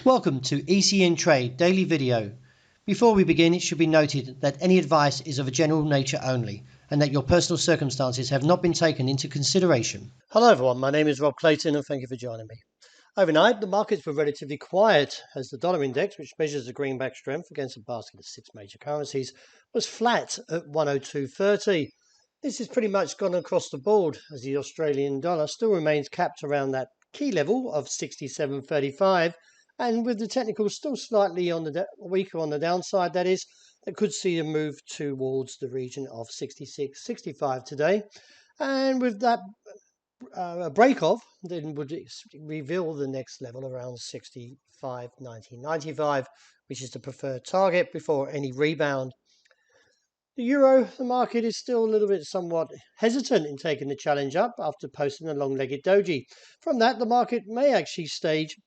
Welcome to ECNTRADE Daily Video. Before we begin, it should be noted that any advice is of a general nature only and that your personal circumstances have not been taken into consideration. Hello everyone, my name is Rob Clayton and thank you for joining me. Overnight, the markets were relatively quiet as the dollar index, which measures the greenback strength against a basket of 6 major currencies, was flat at 102.30. This has pretty much gone across the board as the Australian dollar still remains capped around that key level of 67.35, and with the technicals still slightly on the weaker on the downside, that is, that could see a move towards the region of 66.65 today. And with that a break of, then would reveal the next level around 65.90.95, which is the preferred target before any rebound. The euro, the market is still a little bit somewhat hesitant in taking the challenge up after posting a long-legged doji. From that, the market may actually stage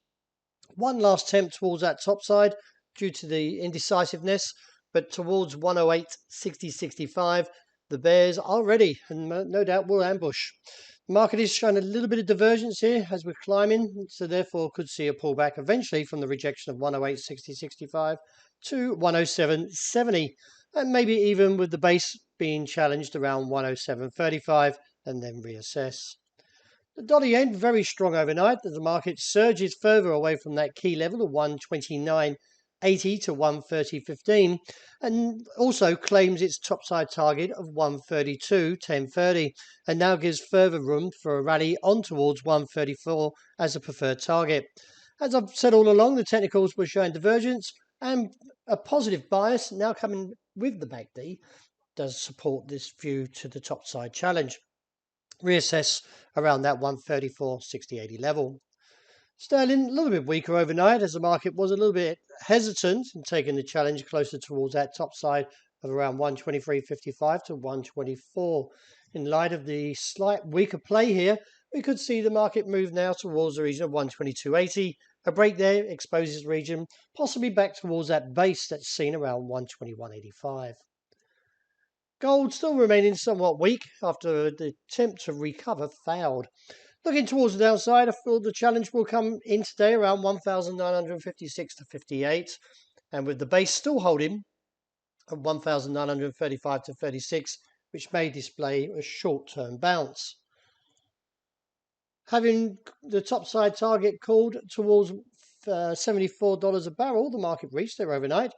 one last attempt towards that top side due to the indecisiveness, but towards 108.60.65, the bears are ready and no doubt will ambush. The market is showing a little bit of divergence here as we're climbing, so therefore could see a pullback eventually from the rejection of 108.60.65 to 107.70, and maybe even with the base being challenged around 107.35 and then reassess. The dollar yen very strong overnight as the market surges further away from that key level of 129.80 to 130.15 and also claims its topside target of 132.10.30 and now gives further room for a rally on towards 134 as a preferred target. As I've said all along, the technicals were showing divergence and a positive bias now coming with the MACD does support this view to the topside challenge. Reassess around that 134.60.80 level. Sterling a little bit weaker overnight as the market was a little bit hesitant in taking the challenge closer towards that top side of around 123.55 to 124. In light of the slight weaker play here, we could see the market move now towards the region of 122.80. A break there exposes the region, possibly back towards that base that's seen around 121.85. Gold still remaining somewhat weak after the attempt to recover failed. Looking towards the downside, I feel the challenge will come in today around 1,956 to 58, and with the base still holding at 1,935 to 36, which may display a short-term bounce. Having the topside target called towards $74 a barrel, the market reached there overnight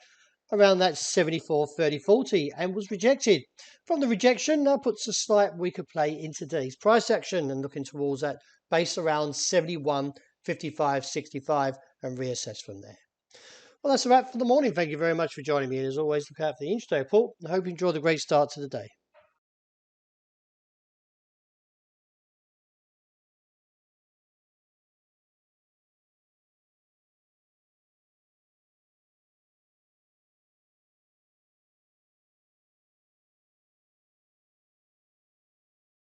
around that 74.30.40 and was rejected. From the rejection, now puts a slight weaker play in today's price action and looking towards that base around 71.55.65 and reassess from there. Well, that's a wrap for the morning. Thank you very much for joining me. And as always, look out for the intraday report. I hope you enjoy the great start to the day.